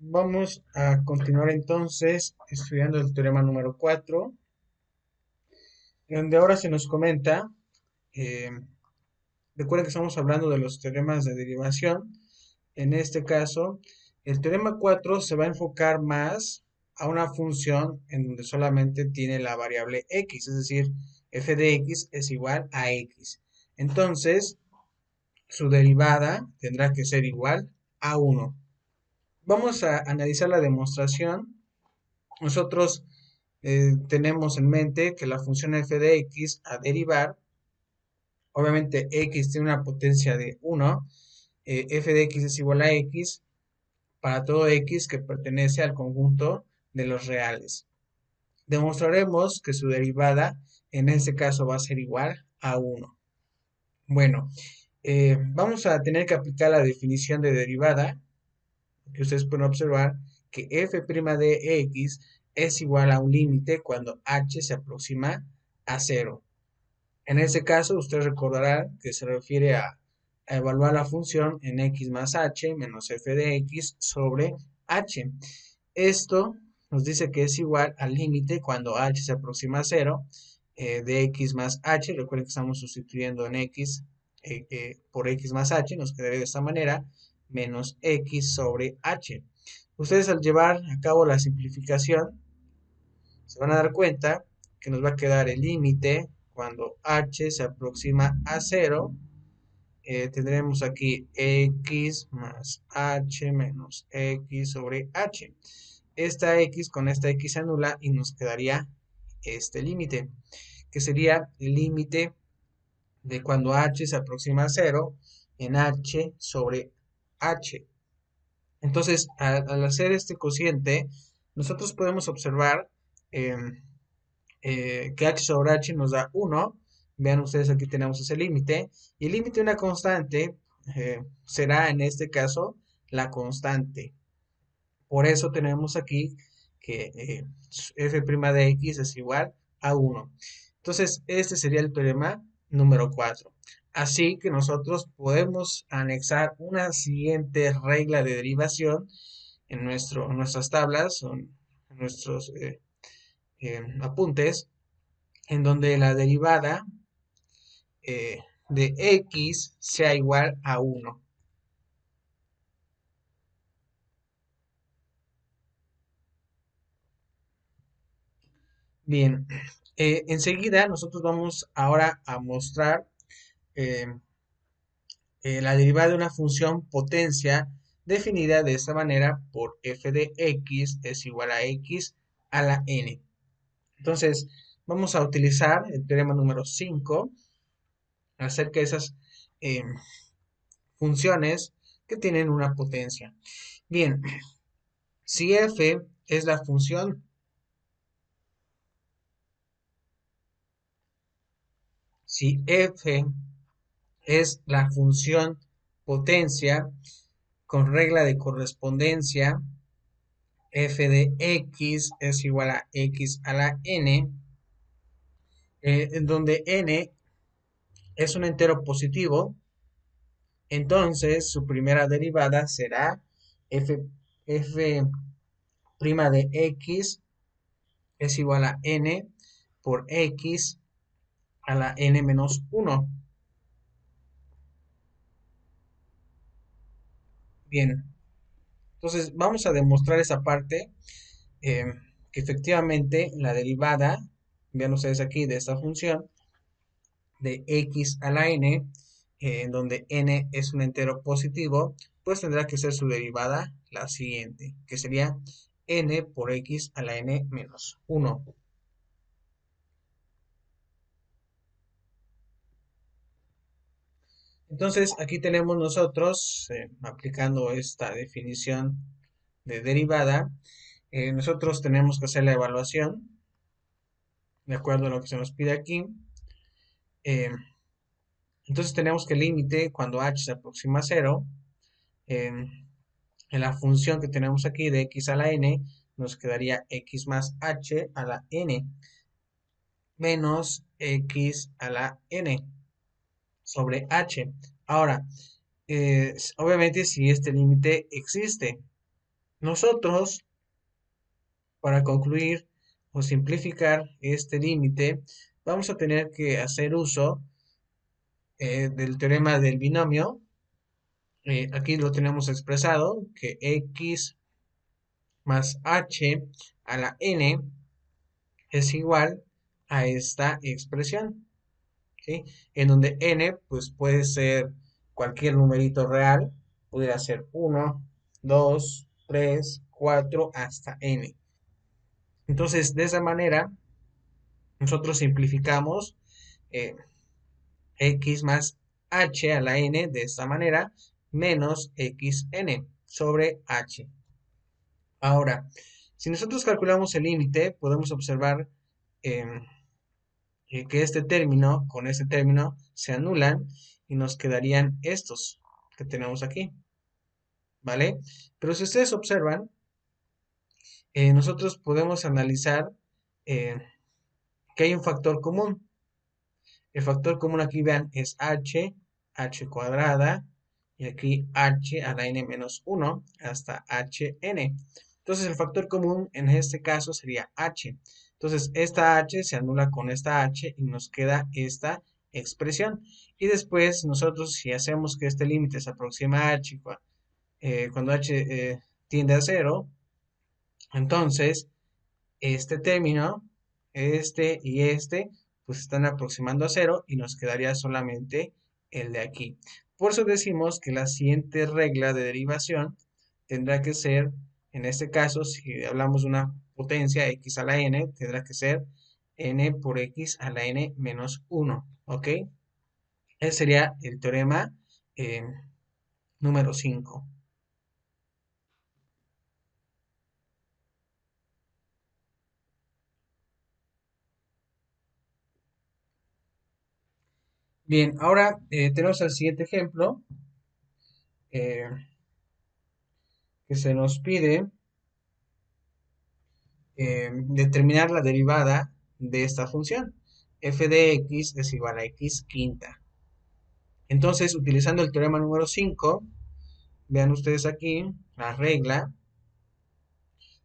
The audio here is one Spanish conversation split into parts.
Vamos a continuar entonces estudiando el teorema número 4, donde ahora se nos comenta, eh, recuerden que estamos hablando de los teoremas de derivación. En este caso, el teorema 4 se va a enfocar más a una función en donde solamente tiene la variable x, es decir, f de x es igual a x. Entonces, su derivada tendrá que ser igual a 1. Vamos a analizar la demostración. Nosotros tenemos en mente que la función f de x a derivar, obviamente x tiene una potencia de 1, f de x es igual a x para todo x que pertenece al conjunto de los reales. Demostraremos que su derivada en este caso va a ser igual a 1. Bueno, vamos a tener que aplicar la definición de derivada, que ustedes pueden observar que f' de x es igual a un límite cuando h se aproxima a cero. En este caso, usted recordará que se refiere a evaluar la función en x más h menos f de x sobre h. Esto nos dice que es igual al límite cuando h se aproxima a cero de x más h. Recuerden que estamos sustituyendo en x por x más h, nos quedaría de esta manera, menos x sobre h. Ustedes al llevar a cabo la simplificación se van a dar cuenta que nos va a quedar el límite cuando h se aproxima a cero. Tendremos aquí x más h menos x sobre h. Esta x con esta x se anula y nos quedaría este límite, que sería el límite de cuando h se aproxima a cero en h sobre h. Entonces, al hacer este cociente, nosotros podemos observar eh, que h sobre h nos da 1. Vean ustedes, aquí tenemos ese límite. Y el límite de una constante será en este caso la constante. Por eso tenemos aquí que f' de x es igual a 1. Entonces, este sería el teorema número 4. Así que nosotros podemos anexar una siguiente regla de derivación en nuestras tablas, en nuestros apuntes, en donde la derivada eh, de x sea igual a 1. Bien, enseguida nosotros vamos ahora a mostrar eh, la derivada de una función potencia definida de esta manera por f de x es igual a x a la n. Entonces, vamos a utilizar el teorema número 5 acerca de esas eh, funciones que tienen una potencia. Bien, si f es la función, si f es la función potencia con regla de correspondencia, f de x es igual a x a la n, en donde n es un entero positivo, entonces su primera derivada será f' de x es igual a n por x a la n menos 1. Bien, entonces vamos a demostrar esa parte, eh, que efectivamente la derivada, vean ustedes aquí, de esta función de x a la n, en donde n es un entero positivo, pues tendrá que ser su derivada la siguiente, que sería n por x a la n menos 1. Entonces aquí tenemos nosotros, aplicando esta definición de derivada, nosotros tenemos que hacer la evaluación de acuerdo a lo que se nos pide aquí. Eh, entonces tenemos que el límite cuando h se aproxima a cero, en la función que tenemos aquí de x a la n, nos quedaría x más h a la n menos x a la n sobre h. Ahora, obviamente si este límite existe, Nosotros, para concluir o simplificar este límite, vamos a tener que hacer uso del teorema del binomio. Aquí lo tenemos expresado, que x más h a la n es igual a esta expresión, ¿sí? En donde n pues puede ser cualquier numerito real, pudiera ser 1, 2, 3, 4 hasta n. Entonces, de esa manera, nosotros simplificamos eh, x más h a la n de esta manera, menos xn sobre h. Ahora, si nosotros calculamos el límite, podemos observar em, que este término con este término se anulan y nos quedarían estos que tenemos aquí, ¿vale? Pero si ustedes observan, nosotros podemos analizar eh, que hay un factor común. El factor común aquí, vean, es h cuadrada, y aquí h a la n menos 1 hasta hn. Entonces el factor común en este caso sería h. Entonces esta h se anula con esta h y nos queda esta expresión. Y después nosotros, si hacemos que este límite se aproxima a h cuando h tiende a 0, entonces este término, este y este, pues están aproximando a 0 y nos quedaría solamente el de aquí. Por eso decimos que la siguiente regla de derivación tendrá que ser, en este caso, si hablamos de una potencia x a la n, tendrá que ser n por x a la n menos 1, ¿ok? Ese sería el teorema eh, número 5. Bien, ahora tenemos el siguiente ejemplo eh, que se nos pide determinar la derivada de esta función. F de x es igual a x quinta. Entonces, utilizando el teorema número 5, vean ustedes aquí la regla.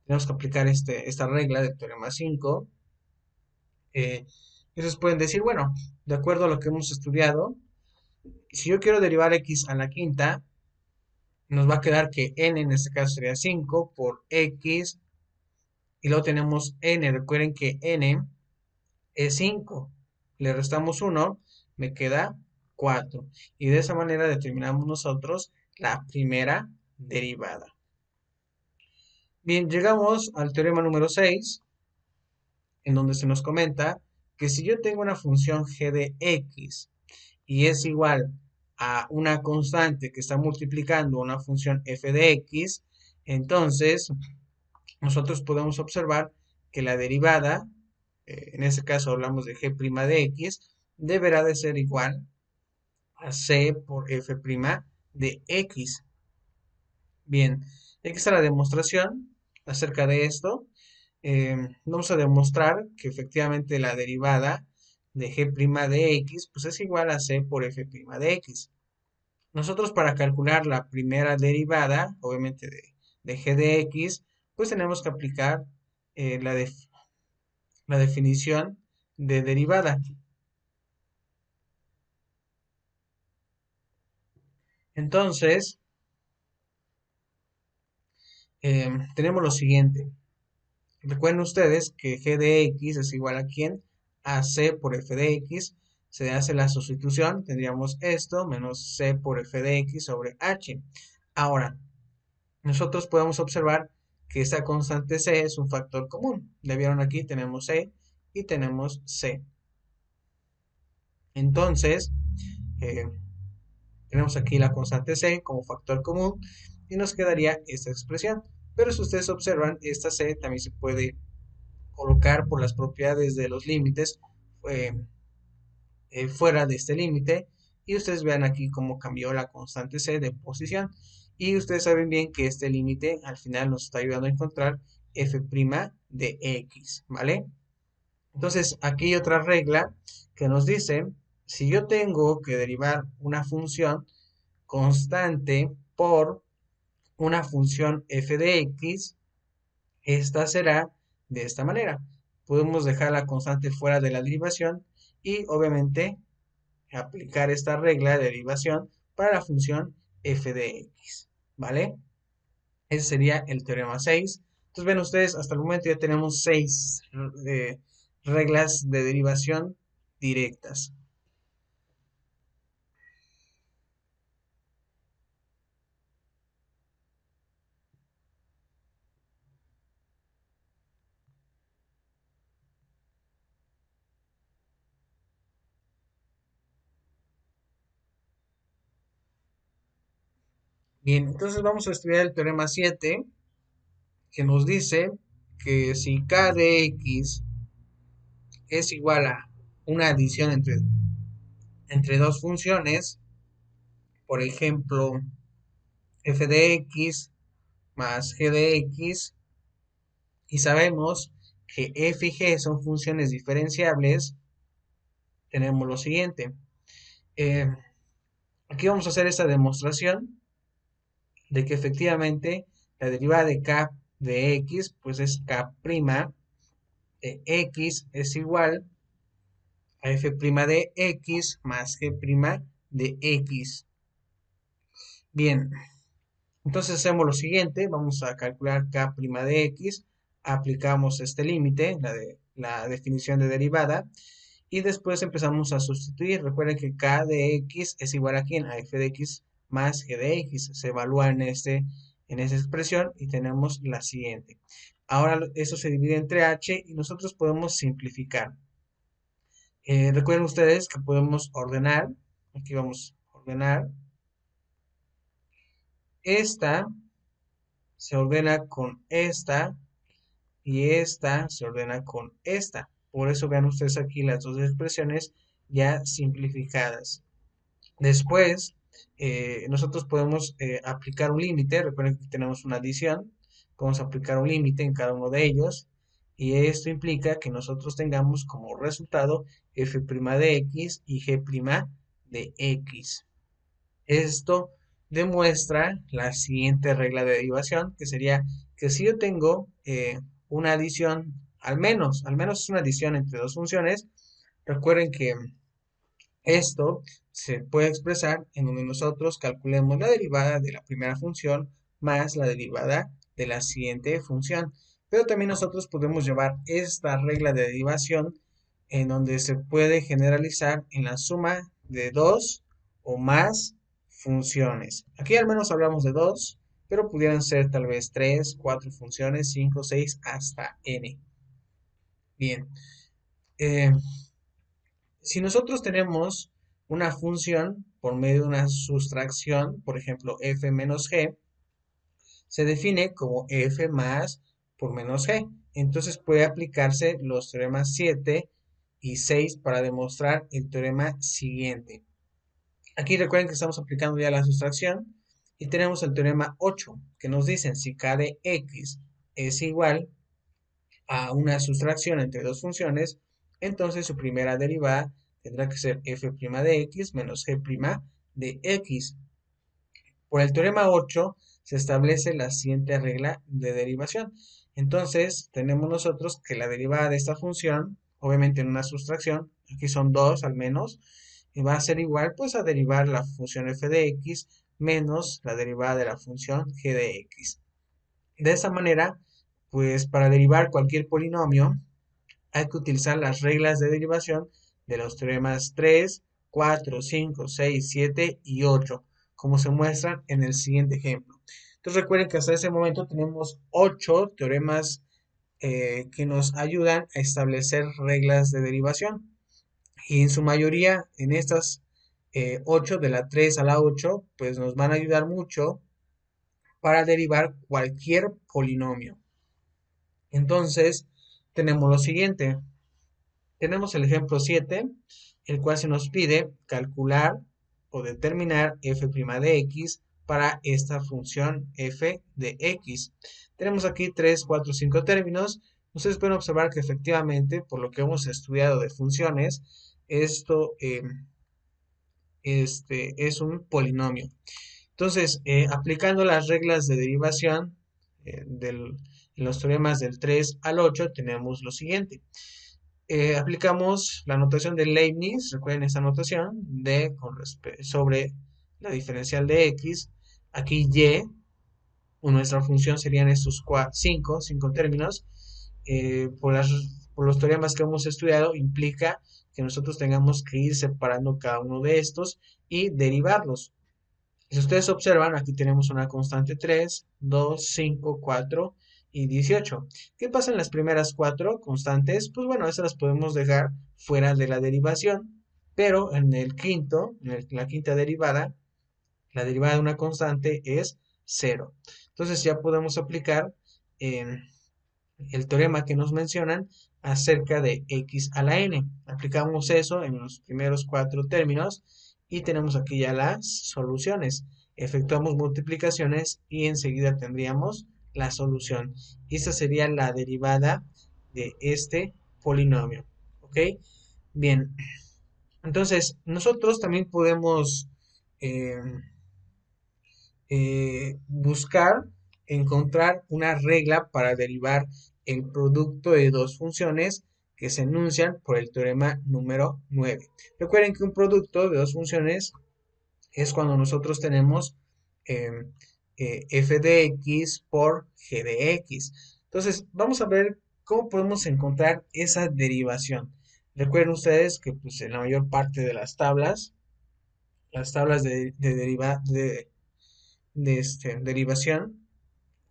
Tenemos que aplicar esta regla del teorema 5. Entonces pueden decir, bueno, de acuerdo a lo que hemos estudiado, si yo quiero derivar x a la quinta, nos va a quedar que n en este caso sería 5 por x, y luego tenemos n. Recuerden que n es 5. Le restamos 1, me queda 4. Y de esa manera determinamos nosotros la primera derivada. Bien, llegamos al teorema número 6, en donde se nos comenta que si yo tengo una función g de x y es igual a una constante que está multiplicando una función f de x, entonces nosotros podemos observar que la derivada, en este caso hablamos de g' de x, deberá de ser igual a c por f' de x. Bien, aquí está la demostración acerca de esto. Vamos a demostrar que efectivamente la derivada de g' de x pues es igual a c por f' de x. Nosotros, para calcular la primera derivada, obviamente de g de x, pues tenemos que aplicar la definición de derivada. Entonces, tenemos lo siguiente. Recuerden ustedes que g de x es igual a ¿quién? A c por f de x. Se hace la sustitución, tendríamos esto menos c por f de x sobre h. Ahora, nosotros podemos observar que esta constante c es un factor común. Ya vieron aquí, tenemos c y tenemos c. Entonces, eh, tenemos aquí la constante c como factor común y nos quedaría esta expresión. Pero si ustedes observan, esta c también se puede colocar por las propiedades de los límites eh, fuera de este límite, y ustedes vean aquí cómo cambió la constante c de posición, y ustedes saben bien que este límite al final nos está ayudando a encontrar f' de x, ¿vale? Entonces aquí hay otra regla que nos dice, si yo tengo que derivar una función constante por una función f de x, esta será de esta manera. Podemos dejar la constante fuera de la derivación y obviamente aplicar esta regla de derivación para la función f de x, ¿vale? Ese sería el teorema 6. Entonces, ven ustedes, hasta el momento ya tenemos 6 reglas de derivación directas. Bien, entonces vamos a estudiar el teorema 7, que nos dice que si k de x es igual a una adición entre dos funciones, por ejemplo, f de x más g de x, y sabemos que f y g son funciones diferenciables, tenemos lo siguiente. Eh, Aquí vamos a hacer esta demostración de que efectivamente la derivada de k de x, pues es k' de x es igual a f' de x más g' de x. Bien, entonces hacemos lo siguiente, vamos a calcular k' de x, aplicamos este límite, la definición de derivada, y después empezamos a sustituir. Recuerden que k de x es igual a quién, a f de x más g de x. Se evalúa en esa expresión y tenemos la siguiente. Ahora eso se divide entre h y nosotros podemos simplificar. Recuerden ustedes que podemos ordenar, aquí vamos a ordenar, esta se ordena con esta y esta se ordena con esta. Por eso vean ustedes aquí las dos expresiones ya simplificadas. Después, nosotros podemos aplicar un límite. Recuerden que tenemos una adición. Podemos aplicar un límite en cada uno de ellos. Y esto implica que nosotros tengamos como resultado f' de x y g' de x. Esto demuestra la siguiente regla de derivación, que sería que si yo tengo una adición, al menos es una adición entre dos funciones, recuerden que esto se puede expresar en donde nosotros calculemos la derivada de la primera función más la derivada de la siguiente función. Pero también nosotros podemos llevar esta regla de derivación en donde se puede generalizar en la suma de dos o más funciones. Aquí al menos hablamos de dos, pero pudieran ser tal vez tres, cuatro funciones, cinco, seis, hasta n. Bien. eh, si nosotros tenemos una función por medio de una sustracción, por ejemplo, f menos g, se define como f más por menos g. Entonces puede aplicarse los teoremas 7 y 6 para demostrar el teorema siguiente. Aquí recuerden que estamos aplicando ya la sustracción y tenemos el teorema 8, que nos dicen si k de x es igual a una sustracción entre dos funciones, entonces su primera derivada tendrá que ser f' de x menos g' de x. Por el teorema 8 se establece la siguiente regla de derivación. Entonces tenemos nosotros que la derivada de esta función, obviamente en una sustracción, aquí son dos al menos, y va a ser igual pues a derivar la función f de x menos la derivada de la función g de x. De esa manera, pues para derivar cualquier polinomio hay que utilizar las reglas de derivación de los teoremas 3, 4, 5, 6, 7 y 8, como se muestran en el siguiente ejemplo. Entonces recuerden que hasta ese momento tenemos 8 teoremas que nos ayudan a establecer reglas de derivación. Y en su mayoría, en estas 8, de la 3 a la 8, pues nos van a ayudar mucho para derivar cualquier polinomio. Entonces, tenemos lo siguiente. Tenemos el ejemplo 7, el cual se nos pide calcular o determinar f' de x para esta función f de x. Tenemos aquí 3, 4, 5 términos. Ustedes pueden observar que efectivamente, por lo que hemos estudiado de funciones, esto es un polinomio. Entonces, aplicando las reglas de derivación en los teoremas del 3 al 8, tenemos lo siguiente. Aplicamos la notación de Leibniz, recuerden esta notación, sobre la diferencial de x. Aquí y, nuestra función serían estos cinco términos. Por los teoremas que hemos estudiado, implica que nosotros tengamos que ir separando cada uno de estos y derivarlos. Si ustedes observan, aquí tenemos una constante 3, 2, 5, 4 y 18. ¿Qué pasa en las primeras cuatro constantes? Pues bueno, esas las podemos dejar fuera de la derivación, pero en el quinto, la quinta derivada, la derivada de una constante es 0. Entonces ya podemos aplicar el teorema que nos mencionan acerca de x a la n. Aplicamos eso en los primeros cuatro términos y tenemos aquí ya las soluciones. Efectuamos multiplicaciones y enseguida tendríamos la solución. Y esta sería la derivada de este polinomio. ¿Ok? Bien, entonces nosotros también podemos eh, buscar, encontrar una regla para derivar el producto de dos funciones que se enuncian por el teorema número 9. Recuerden que un producto de dos funciones es cuando nosotros tenemos eh, f de x por g de x. Entonces, vamos a ver cómo podemos encontrar esa derivación. Recuerden ustedes que pues, en la mayor parte de las tablas de derivación,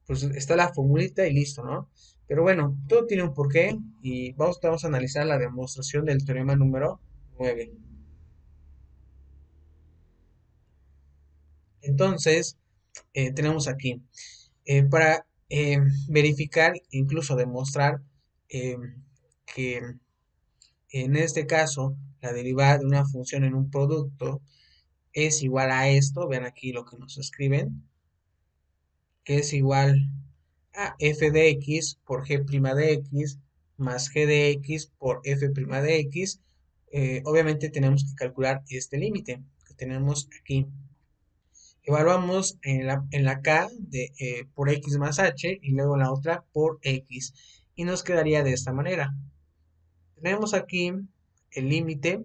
pues está la formulita y listo, ¿no? Pero bueno, todo tiene un porqué y vamos a analizar la demostración del teorema número 9. Entonces, tenemos aquí, para verificar, incluso demostrar eh, que en este caso la derivada de una función en un producto es igual a esto, vean aquí lo que nos escriben, que es igual a f de x por g' de x más g de x por f' de x. Obviamente tenemos que calcular este límite que tenemos aquí. Evaluamos en la k por x más h y luego en la otra por x. Y nos quedaría de esta manera. Tenemos aquí el límite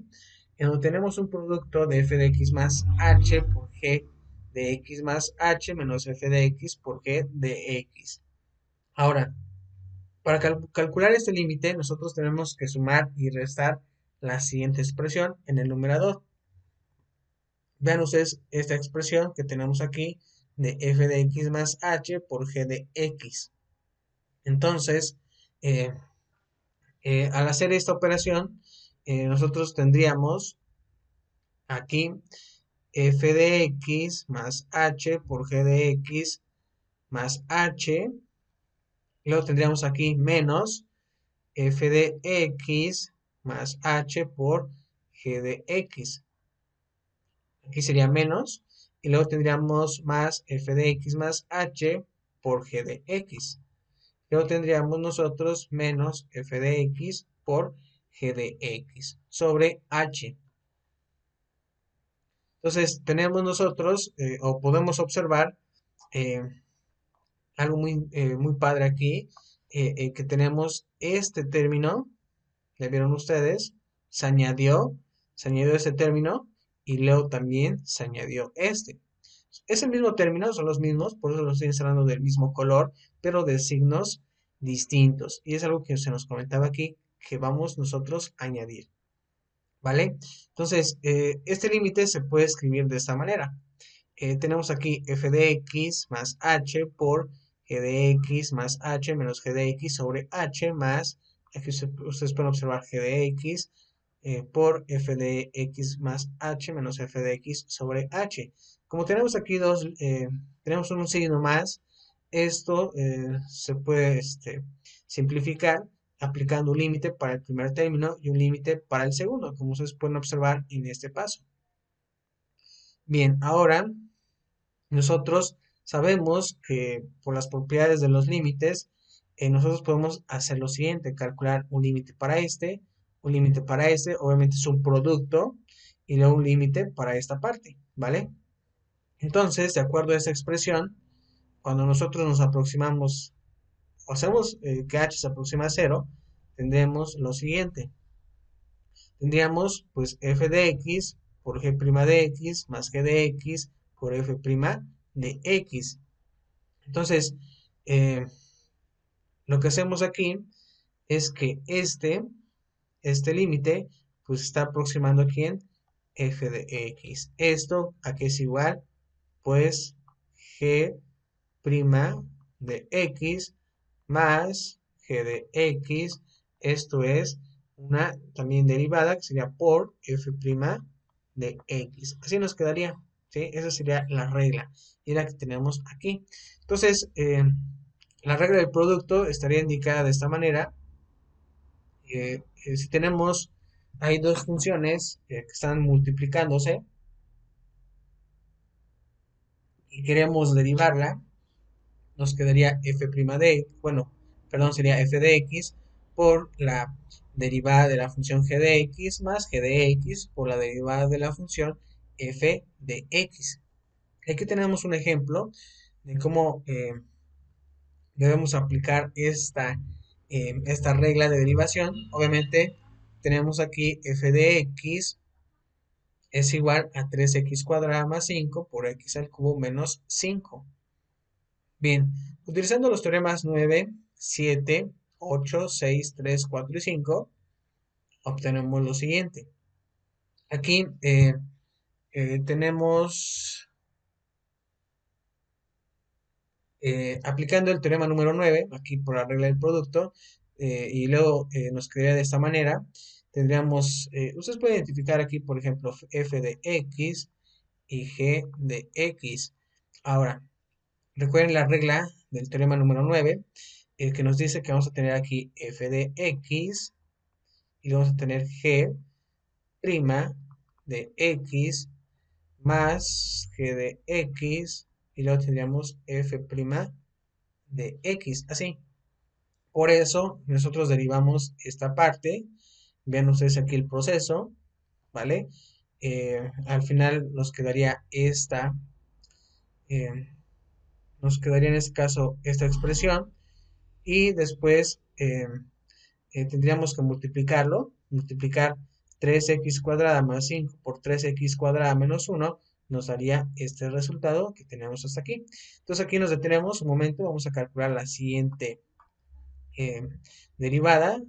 en donde tenemos un producto de f de x más h por g de x más h menos f de x por g de x. Ahora, para calcular este límite, nosotros tenemos que sumar y restar la siguiente expresión en el numerador. Vean ustedes esta expresión que tenemos aquí de f de x más h por g de x. Entonces, eh, al hacer esta operación, nosotros tendríamos aquí f de x más h por g de x más h. Luego tendríamos aquí menos f de x más h por g de x. Aquí sería menos. Y luego tendríamos más f de x más h por g de x. Luego tendríamos nosotros menos f de x por g de x sobre h. Entonces tenemos nosotros, o podemos observar, eh, algo muy padre aquí, que tenemos este término, ¿le vieron ustedes? Se añadió ese término y luego también se añadió este. Es el mismo término, son los mismos, por eso los estoy instalando del mismo color, pero de signos distintos. Y es algo que se nos comentaba aquí, que vamos nosotros a añadir. ¿Vale? Entonces, este límite se puede escribir de esta manera. Tenemos aquí f de x más h por g de x más h menos g de x sobre h más, aquí ustedes pueden observar g de x por f de x más h menos f de x sobre h. Como tenemos aquí tenemos un signo más, esto se puede simplificar aplicando un límite para el primer término y un límite para el segundo, como ustedes pueden observar en este paso. Bien, ahora nosotros sabemos que por las propiedades de los límites, nosotros podemos hacer lo siguiente, calcular un límite para un límite para este, obviamente es un producto, y luego un límite para esta parte, ¿vale? Entonces, de acuerdo a esta expresión, cuando nosotros nos aproximamos o hacemos que h se aproxima a cero, tendremos lo siguiente. Tendríamos pues f de x por g' de x más g de x por f' de x. Entonces, eh, lo que hacemos aquí es que este límite pues está aproximando a quién, f de x. ¿Esto a qué es igual? Pues g' de x más g de x. Esto es una también derivada que sería por f' de x. Así nos quedaría, ¿sí? Esa sería la regla y la que tenemos aquí. Entonces, la regla del producto estaría indicada de esta manera. Si tenemos, hay dos funciones que están multiplicándose y queremos derivarla, nos quedaría f' de, bueno, perdón, sería f de x por la derivada de la función g de x más g de x por la derivada de la función f de x. Aquí tenemos un ejemplo de cómo debemos aplicar esta regla de derivación. Obviamente tenemos aquí f de x es igual a 3x cuadrada más 5 por x al cubo menos 5. Bien, utilizando los teoremas 9, 7, 8, 6, 3, 4 y 5, obtenemos lo siguiente. Aquí tenemos, aplicando el teorema número 9, aquí por la regla del producto, y luego nos quedaría de esta manera, tendríamos, ustedes pueden identificar aquí, por ejemplo, f de x y g de x. Ahora, recuerden la regla del teorema número 9, que nos dice que vamos a tener aquí f de x y vamos a tener g' de x más g de x y luego tendríamos f' de x, así. Por eso nosotros derivamos esta parte. Vean ustedes aquí el proceso, ¿vale? Al final eh, nos quedaría en este caso esta expresión y después tendríamos que multiplicar 3x cuadrada más 5 por 3x cuadrada menos 1 nos daría este resultado que tenemos hasta aquí. Entonces aquí nos detenemos un momento, vamos a calcular la siguiente eh, derivada.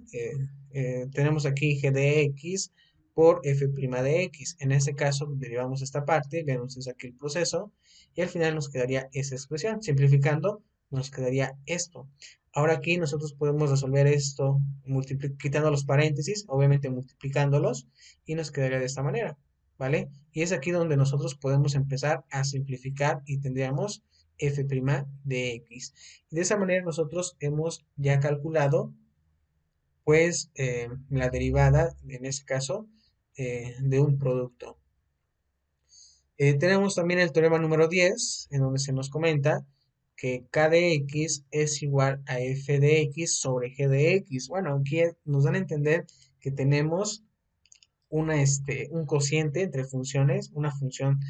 Tenemos aquí g de x por f' de x. En este caso derivamos esta parte, vean ustedes aquí el proceso y al final nos quedaría esa expresión. Simplificando nos quedaría esto. Ahora aquí nosotros podemos resolver esto quitando los paréntesis, obviamente multiplicándolos y nos quedaría de esta manera, ¿vale? Y es aquí donde nosotros podemos empezar a simplificar y tendríamos f' de x. De esa manera nosotros hemos ya calculado pues la derivada, en este caso, de un producto. Tenemos también el teorema número 10, en donde se nos comenta que k de x es igual a f de x sobre g de x. Bueno, aquí nos dan a entender que tenemos un cociente entre funciones, una función,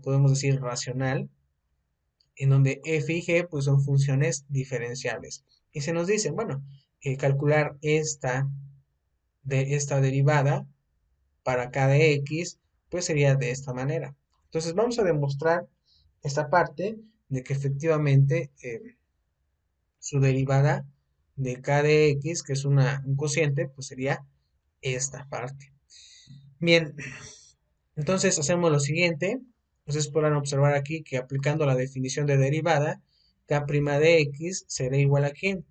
podemos decir, racional, en donde f y g pues son funciones diferenciables. Y se nos dice, bueno, calcular esta derivada para k de x, pues sería de esta manera. Entonces vamos a demostrar esta parte de que efectivamente su derivada de k de x, que es un cociente, pues sería esta parte. Bien, entonces hacemos lo siguiente. Ustedes podrán observar aquí que aplicando la definición de derivada, k' de x será igual a ¿quién?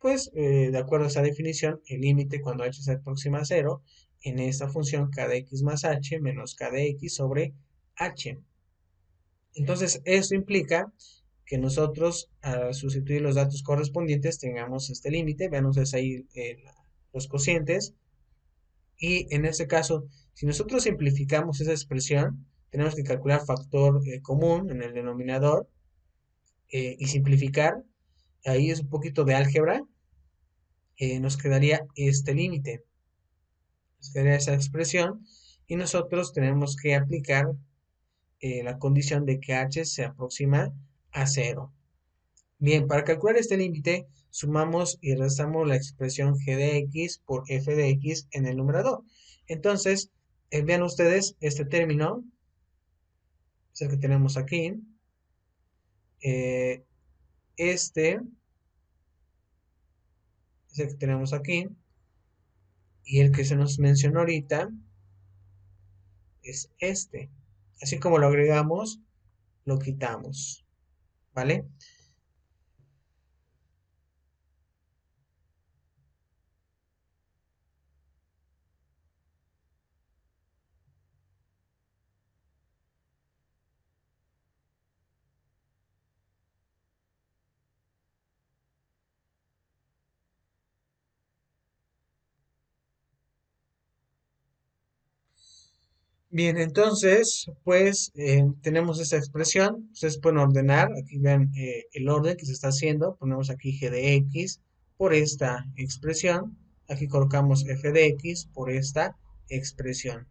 Pues de acuerdo a esa definición, el límite cuando h se aproxima a cero en esta función k de x más h menos k de x sobre h. Entonces, esto implica que nosotros al sustituir los datos correspondientes tengamos este límite. Vean ustedes ahí los cocientes. Y en este caso, si nosotros simplificamos esa expresión, tenemos que calcular factor común en el denominador y simplificar. Ahí es un poquito de álgebra. Nos quedaría este límite. Nos quedaría esa expresión. Y nosotros tenemos que aplicar la condición de que h se aproxima a cero. Bien, para calcular este límite, sumamos y restamos la expresión g de x por f de x en el numerador. Entonces, vean ustedes, este término es el que tenemos aquí. eh, este es el que tenemos aquí. Y el que se nos mencionó ahorita es este. Así como lo agregamos, lo quitamos. ¿Vale? Bien, entonces, pues tenemos esta expresión. Ustedes pueden ordenar. Aquí ven el orden que se está haciendo. Ponemos aquí g de x por esta expresión. Aquí colocamos f de x por esta expresión.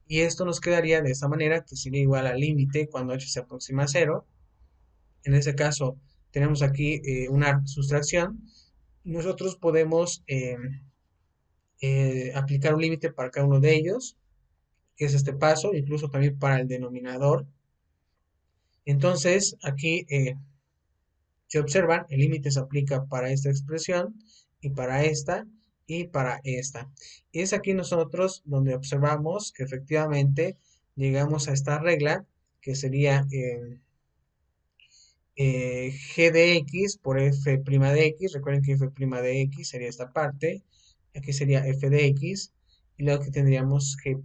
Y esto nos quedaría de esta manera, que sería igual al límite cuando h se aproxima a cero. En ese caso, tenemos aquí una sustracción. Nosotros podemos aplicar un límite para cada uno de ellos, que es este paso, incluso también para el denominador. Entonces, aquí, si observan, el límite se aplica para esta expresión y para esta y para esta. Y es aquí nosotros donde observamos que efectivamente llegamos a esta regla, que sería g de x por f' de x. Recuerden que f' de x sería esta parte. Aquí sería f de x. Y luego aquí tendríamos g'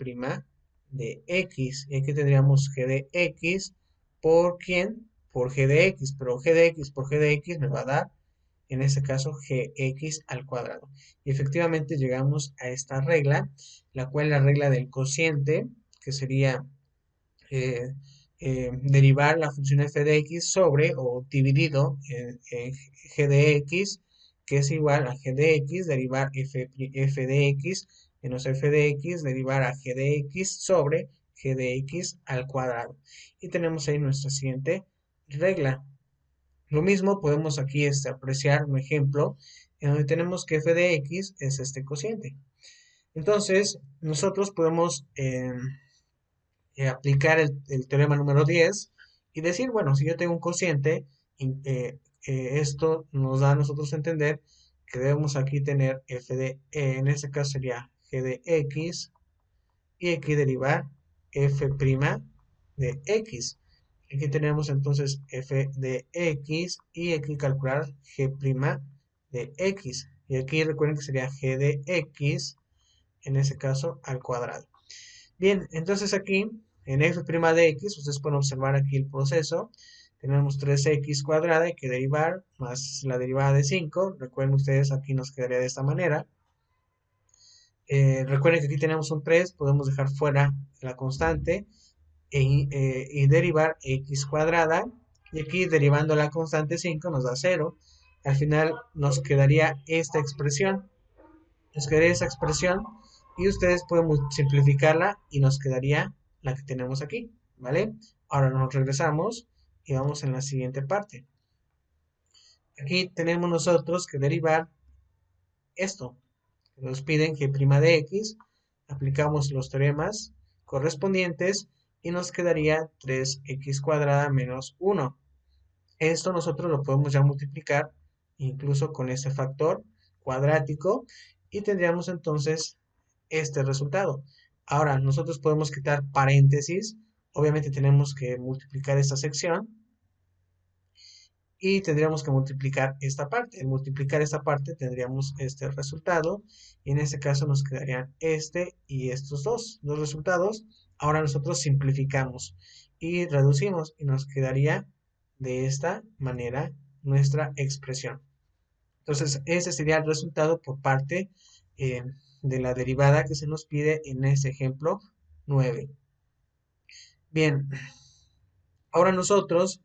de x. Y aquí tendríamos g de x por quién? Por g de x. Pero g de x por g de x me va a dar, en este caso, gx al cuadrado. Y efectivamente llegamos a esta regla, la cual es la regla del cociente, que sería eh, derivar la función f de x sobre o dividido en g de x, que es igual a g de x, derivar f de x menos f de x, derivar a g de x sobre g de x al cuadrado. Y tenemos ahí nuestra siguiente regla. Lo mismo podemos aquí apreciar un ejemplo en donde tenemos que f de x es este cociente. Entonces, nosotros podemos aplicar el teorema número 10 y decir, bueno, si yo tengo un cociente, esto nos da a nosotros a entender que debemos aquí tener f de, en este caso sería g de x, y aquí derivar f' de x. Aquí tenemos entonces f de x y aquí calcular g' de x. Y aquí recuerden que sería g de x, en ese caso, al cuadrado. Bien, entonces aquí en f' de x, ustedes pueden observar aquí el proceso. Tenemos 3x cuadrada, hay que derivar, más la derivada de 5. Recuerden ustedes, aquí nos quedaría de esta manera. Recuerden que aquí tenemos un 3, podemos dejar fuera la constante y derivar x cuadrada. Y aquí derivando la constante 5 nos da 0. Al final nos quedaría esta expresión. Nos quedaría esa expresión y ustedes pueden simplificarla y nos quedaría la que tenemos aquí, ¿vale? Ahora nos regresamos y vamos en la siguiente parte. Aquí tenemos nosotros que derivar esto. Nos piden g' de x, aplicamos los teoremas correspondientes y nos quedaría 3x cuadrada menos 1. Esto nosotros lo podemos ya multiplicar incluso con este factor cuadrático y tendríamos entonces este resultado. Ahora, nosotros podemos quitar paréntesis. Obviamente tenemos que multiplicar esta sección y tendríamos que multiplicar esta parte. Al multiplicar esta parte tendríamos este resultado y en este caso nos quedarían este y estos dos resultados. Ahora nosotros simplificamos y reducimos y nos quedaría de esta manera nuestra expresión. Entonces, ese sería el resultado por parte eh, de la derivada que se nos pide en este ejemplo 9. Bien, ahora nosotros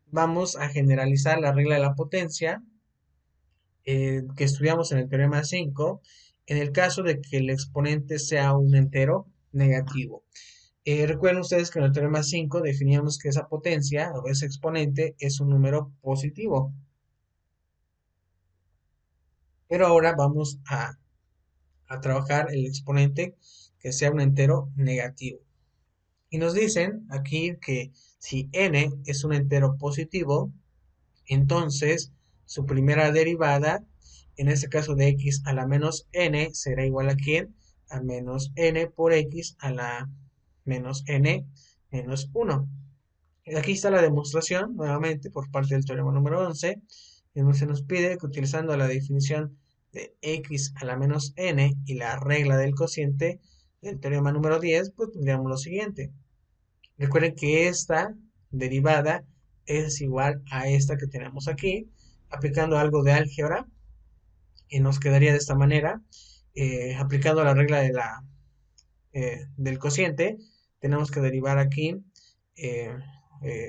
vamos a generalizar la regla de la potencia que estudiamos en el teorema 5 en el caso de que el exponente sea un entero negativo. Recuerden ustedes que en el teorema 5 definíamos que esa potencia o ese exponente es un número positivo. Pero ahora vamos a trabajar el exponente que sea un entero negativo. Y nos dicen aquí que si n es un entero positivo, entonces su primera derivada, en este caso de x a la menos n, será igual a ¿quién? A menos n por x a la menos n menos 1. Aquí está la demostración, nuevamente, por parte del teorema número 11, en donde se nos pide que utilizando la definición de x a la menos n y la regla del cociente del teorema número 10, pues tendríamos lo siguiente. Recuerden que esta derivada es igual a esta que tenemos aquí. Aplicando algo de álgebra, y nos quedaría de esta manera. Aplicando la regla del cociente, tenemos que derivar aquí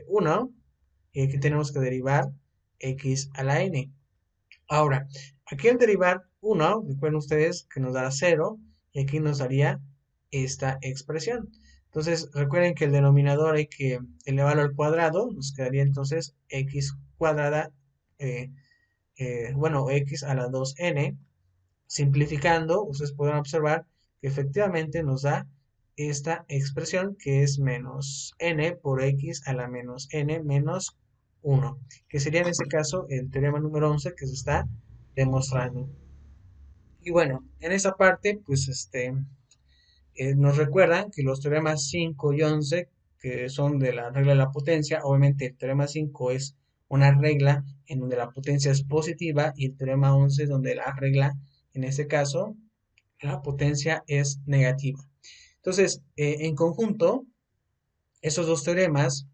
1 y aquí tenemos que derivar x a la n. Ahora, aquí al derivar 1, recuerden ustedes que nos dará 0 y aquí nos daría esta expresión. Entonces, recuerden que el denominador hay que elevarlo al cuadrado, nos quedaría entonces x cuadrada, bueno, x a la 2n. Simplificando, ustedes podrán observar que efectivamente nos da esta expresión que es menos n por x a la menos n menos 1, que sería en este caso el teorema número 11 que se está demostrando. Y bueno, en esa parte, pues nos recuerdan que los teoremas 5 y 11, que son de la regla de la potencia, obviamente el teorema 5 es una regla en donde la potencia es positiva y el teorema 11 donde la regla, en este caso, la potencia es negativa. Entonces, en conjunto, esos dos teoremas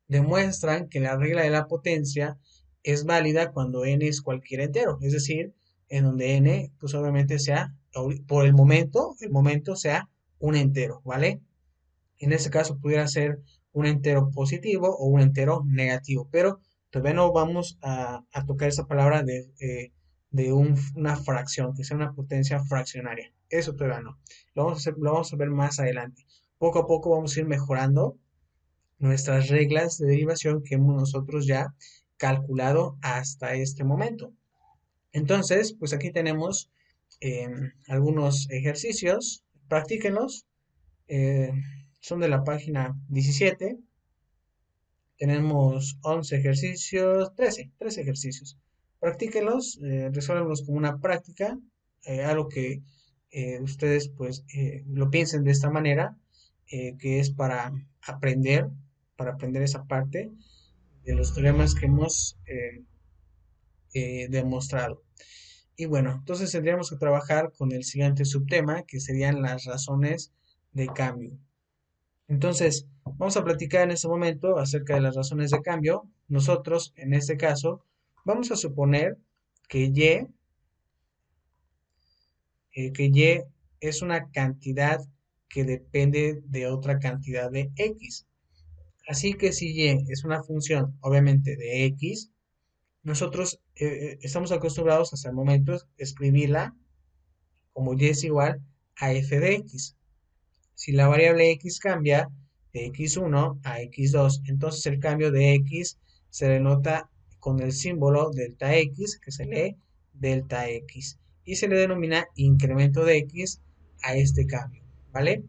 demuestran que la regla de la potencia es válida cuando n es cualquier entero, es decir, en donde n, pues obviamente sea, por el momento sea un entero, ¿vale? En este caso pudiera ser un entero positivo o un entero negativo, pero todavía no vamos a tocar esa palabra de una fracción, que sea una potencia fraccionaria. Eso todavía no. Lo vamos a ver más adelante. Poco a poco vamos a ir mejorando nuestras reglas de derivación que hemos nosotros ya calculado hasta este momento. Entonces, pues aquí tenemos algunos ejercicios, practíquenlos, eh, son de la página 17, tenemos 11 ejercicios, 13 ejercicios. Practíquenlos, resuélvanlos como una práctica, algo que ustedes pues lo piensen de esta manera, que es para aprender esa parte de los teoremas que hemos demostrado. Y bueno, entonces tendríamos que trabajar con el siguiente subtema, que serían las razones de cambio. Entonces, vamos a platicar en este momento acerca de las razones de cambio. Nosotros, en este caso, vamos a suponer que Y es una cantidad que depende de otra cantidad de X. Así que si Y es una función, obviamente, de X, nosotros estamos acostumbrados hasta el momento a escribirla como Y es igual a f de X. Si la variable x cambia de x1 a x2, entonces el cambio de x se denota con el símbolo delta x, que se lee delta x, y se le denomina incremento de x a este cambio, ¿vale?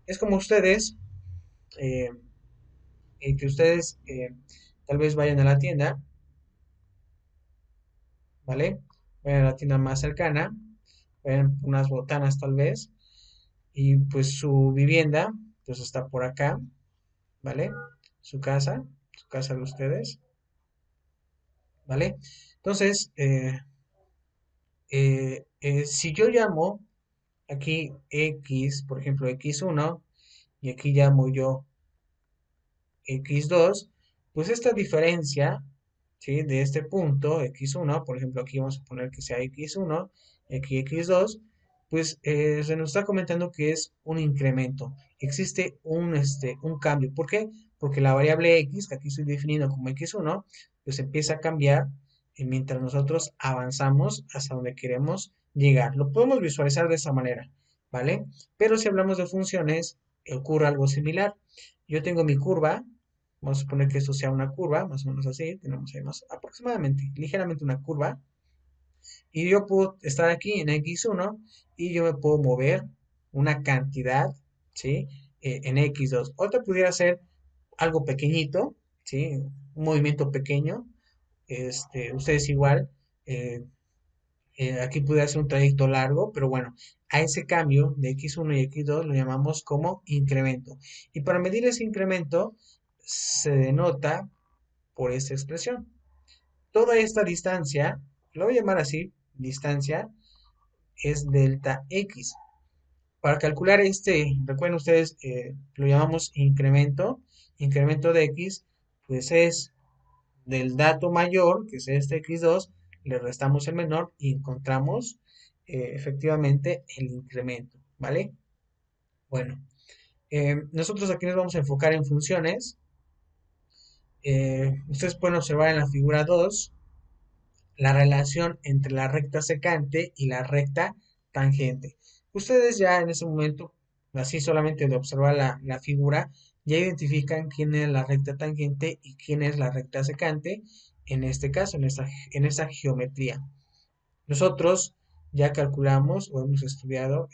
Es como ustedes, eh, que ustedes tal vez vayan a la tienda, ¿vale? Vayan a la tienda más cercana, vayan unas botanas tal vez, y pues su vivienda, pues está por acá, ¿vale? Su casa de ustedes, ¿vale? Entonces, si yo llamo aquí X, por ejemplo, X1, y aquí llamo yo X2, pues esta diferencia, ¿sí? De este punto, X1, por ejemplo, aquí vamos a poner que sea X1, y aquí X2, pues se nos está comentando que es un incremento. Existe un cambio. ¿Por qué? Porque la variable X, que aquí estoy definiendo como X1, pues empieza a cambiar mientras nosotros avanzamos hasta donde queremos llegar. Lo podemos visualizar de esa manera, ¿vale? Pero si hablamos de funciones, ocurre algo similar. Yo tengo mi curva, vamos a suponer que esto sea una curva, más o menos así, tenemos ahí más aproximadamente, ligeramente una curva, y yo puedo estar aquí en X1 y yo me puedo mover una cantidad, ¿sí? En X2. Otra pudiera ser algo pequeñito, ¿sí? Un movimiento pequeño. Ustedes igual, eh, aquí pudiera ser un trayecto largo, pero bueno, a ese cambio de X1 y X2 lo llamamos como incremento. Y para medir ese incremento se denota por esta expresión. Toda esta distancia, lo voy a llamar así, distancia, es delta X. Para calcular recuerden ustedes, lo llamamos incremento. Incremento de X, pues es del dato mayor, que es este X2, le restamos el menor y encontramos efectivamente el incremento, ¿vale? Bueno, nosotros aquí nos vamos a enfocar en funciones. Ustedes pueden observar en la figura 2 la relación entre la recta secante y la recta tangente. Ustedes ya en ese momento, así solamente de observar la figura, ya identifican quién es la recta tangente y quién es la recta secante, en este caso, en esta geometría. Nosotros ya calculamos o hemos estudiado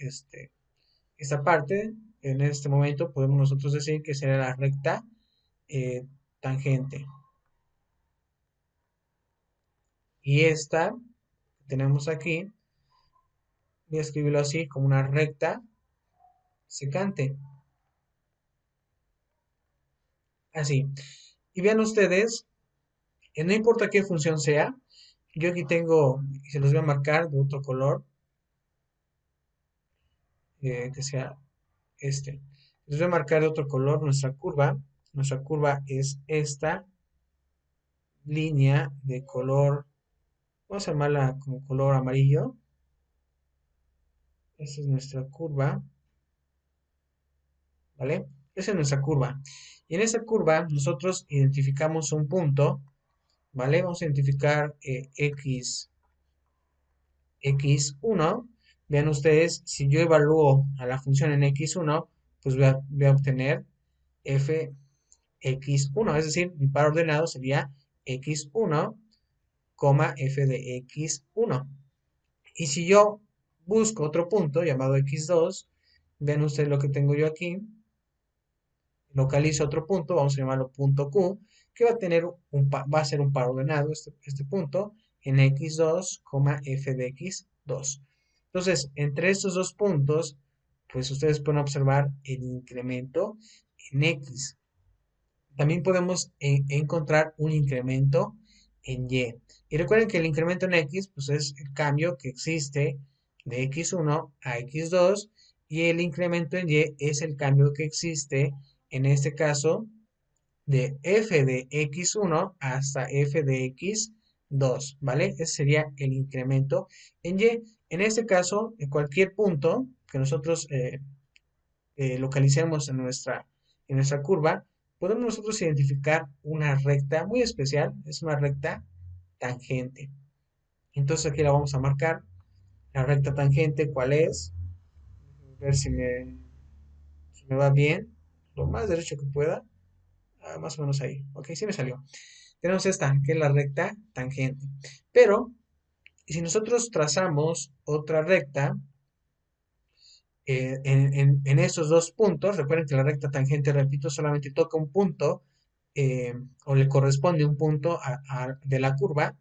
esta parte. En este momento podemos nosotros decir que será la recta eh, tangente. Y esta que tenemos aquí, voy a escribirlo así como una recta secante. Así. Y vean ustedes, no importa qué función sea, yo aquí tengo, y se los voy a marcar de otro color, que sea este. Les voy a marcar de otro color nuestra curva. Nuestra curva es esta línea de color, vamos a llamarla como color amarillo. Esta es nuestra curva, ¿vale? Esa es nuestra curva. Y en esa curva nosotros identificamos un punto, ¿vale? Vamos a identificar x1. Vean ustedes, si yo evalúo a la función en x1, pues voy a obtener fx1, es decir, mi par ordenado sería x1, f de x1. Y si yo busco otro punto llamado x2, vean ustedes lo que tengo yo aquí, localizo otro punto, vamos a llamarlo punto Q, que va a ser un par ordenado este punto en x2, f de x2. Entonces, entre estos dos puntos, pues ustedes pueden observar el incremento en x. También podemos encontrar un incremento en y. Y recuerden que el incremento en x, pues es el cambio que existe de x1 a x2, y el incremento en y es el cambio que existe, en este caso, de f de x1 hasta f de x2, ¿vale? Ese sería el incremento en y. En este caso, en cualquier punto que nosotros localicemos en nuestra curva, podemos nosotros identificar una recta muy especial, es una recta tangente. Entonces aquí la vamos a marcar. La recta tangente, ¿cuál es? A ver si me va bien, lo más derecho que pueda. Más o menos ahí. Ok, sí me salió. Tenemos esta, que es la recta tangente. Pero, si nosotros trazamos otra recta en estos dos puntos, recuerden que la recta tangente, repito, solamente toca un punto, o le corresponde un punto de la curva,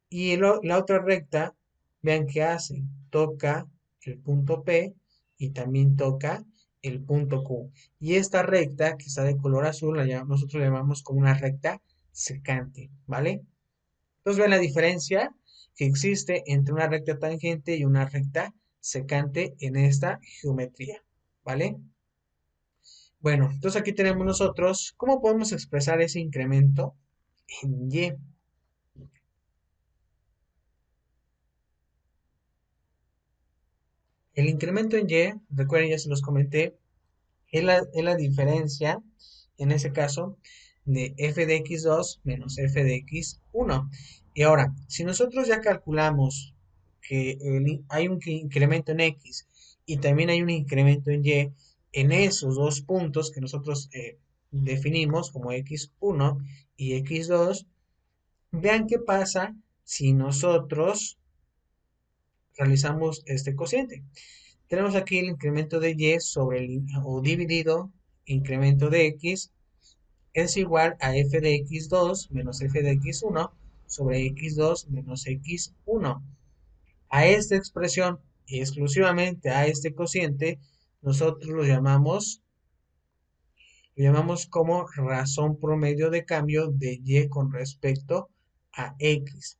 y la otra recta, vean qué hace, toca el punto P y también toca el punto Q. Y esta recta que está de color azul, nosotros la llamamos como una recta secante, ¿vale? Entonces vean la diferencia que existe entre una recta tangente y una recta secante en esta geometría, ¿vale? Bueno, entonces aquí tenemos nosotros, ¿cómo podemos expresar ese incremento en y? El incremento en y, recuerden, ya se los comenté, es la diferencia, en ese caso, de f de x2 menos f de x1. Y ahora, si nosotros ya calculamos que hay un incremento en x y también hay un incremento en y, en esos dos puntos que nosotros definimos como x1 y x2, vean qué pasa si nosotros realizamos este cociente. Tenemos aquí el incremento de y sobre el o dividido incremento de x es igual a f de x2 menos f de x1 sobre x2 menos x1. A esta expresión y exclusivamente a este cociente nosotros lo llamamos como razón promedio de cambio de y con respecto a x.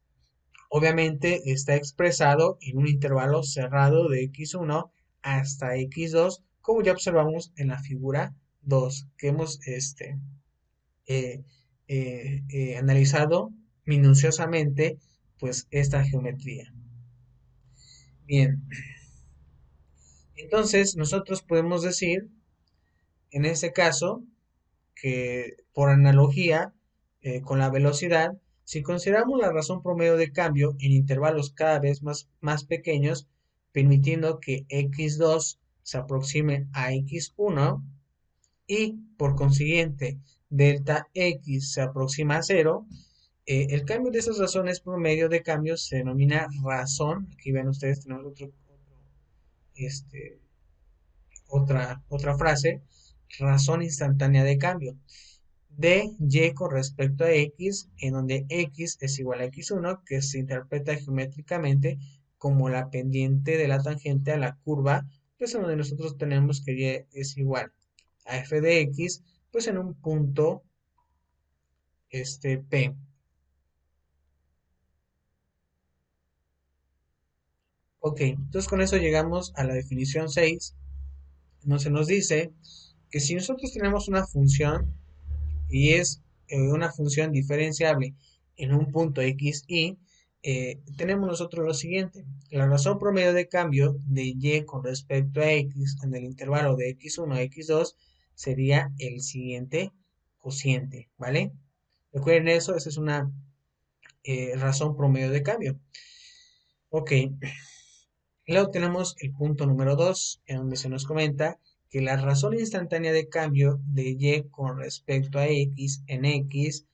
Obviamente está expresado en un intervalo cerrado de x1 hasta x2, como ya observamos en la figura 2, que hemos eh, analizado minuciosamente pues esta geometría. Bien, entonces nosotros podemos decir en este caso que por analogía con la velocidad, si consideramos la razón promedio de cambio en intervalos cada vez más pequeños, permitiendo que x2 se aproxime a x1 y por consiguiente delta x se aproxima a cero, el cambio de esas razones promedio de cambio se denomina razón. Aquí ven ustedes, tenemos este, otra frase, razón instantánea de cambio de y con respecto a x, en donde x es igual a x1, que se interpreta geométricamente como la pendiente de la tangente a la curva, pues en donde nosotros tenemos que y es igual a f de x, pues en un punto P. Ok, entonces con eso llegamos a la definición 6, donde se nos dice que si nosotros tenemos una función y es una función diferenciable en un punto x y, tenemos nosotros lo siguiente. La razón promedio de cambio de y con respecto a x en el intervalo de x1 a x2 sería el siguiente cociente, ¿vale? Recuerden eso, esa es una razón promedio de cambio. Ok, luego tenemos el punto número 2, en donde se nos comenta que la razón instantánea de cambio de y con respecto a x en x,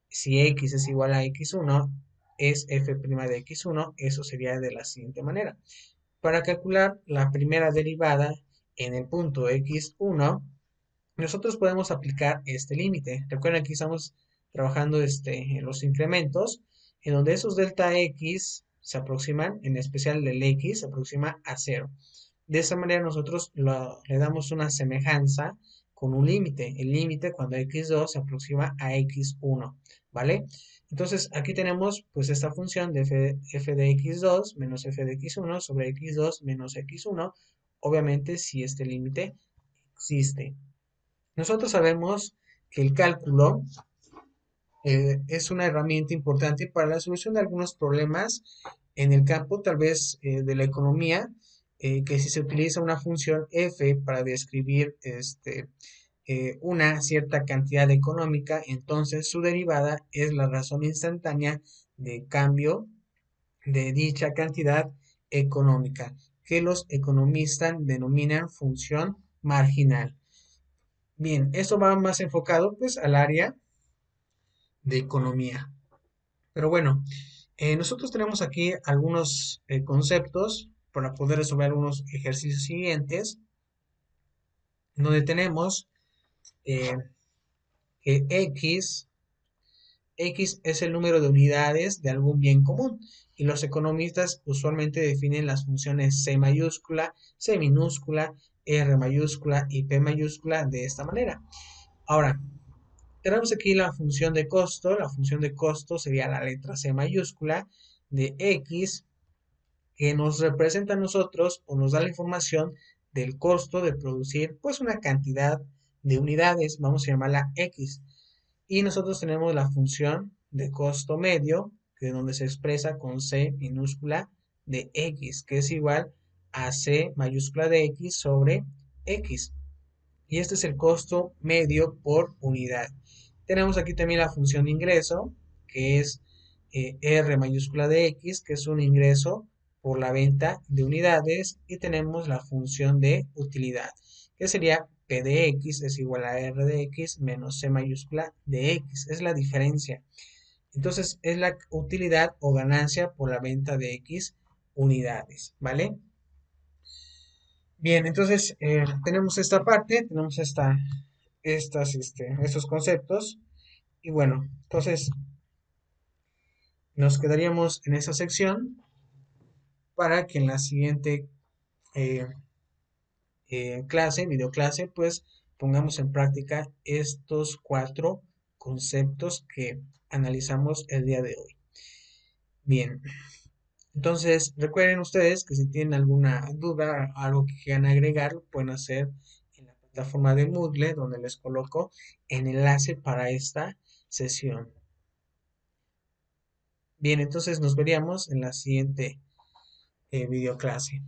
si x es igual a x1, es f' de x1, eso sería de la siguiente manera. Para calcular la primera derivada en el punto x1, nosotros podemos aplicar este límite. Recuerden que estamos trabajando en los incrementos, en donde esos delta x se aproximan, en especial el x, se aproxima a cero. De esa manera nosotros le damos una semejanza con un límite. El límite cuando x2 se aproxima a x1, ¿vale? Entonces aquí tenemos pues esta función de f de x2 menos f de x1 sobre x2 menos x1, obviamente si este límite existe. Nosotros sabemos que el cálculo es una herramienta importante para la solución de algunos problemas en el campo, tal vez de la economía, que si se utiliza una función f para describir una cierta cantidad económica, entonces su derivada es la razón instantánea de cambio de dicha cantidad económica, que los economistas denominan función marginal. Bien, esto va más enfocado pues al área de economía. Pero bueno, nosotros tenemos aquí algunos conceptos para poder resolver algunos ejercicios siguientes, donde tenemos eh, que X es el número de unidades de algún bien común y los economistas usualmente definen las funciones C mayúscula, C minúscula, R mayúscula y P mayúscula de esta manera. Ahora, tenemos aquí la función de costo. La función de costo sería la letra C mayúscula de X, que nos representa a nosotros o nos da la información del costo de producir pues una cantidad de unidades, vamos a llamarla X. Y nosotros tenemos la función de costo medio, que es donde se expresa con C minúscula de X, que es igual a C mayúscula de X sobre X. Y este es el costo medio por unidad. Tenemos aquí también la función de ingreso, que es R mayúscula de X, que es un ingreso por la venta de unidades. Y tenemos la función de utilidad, que sería P de X es igual a R de X menos C mayúscula de X. Es la diferencia. Entonces, es la utilidad o ganancia por la venta de X unidades, ¿vale? Bien, entonces tenemos esta parte, tenemos estos conceptos. Y bueno, entonces nos quedaríamos en esa sección para que en la siguiente eh, videoclase, pues pongamos en práctica estos cuatro conceptos que analizamos el día de hoy. Bien, entonces recuerden ustedes que si tienen alguna duda, algo que quieran agregar, lo pueden hacer en la plataforma de Moodle, donde les coloco el enlace para esta sesión. Bien, entonces nos veríamos en la siguiente videoclase.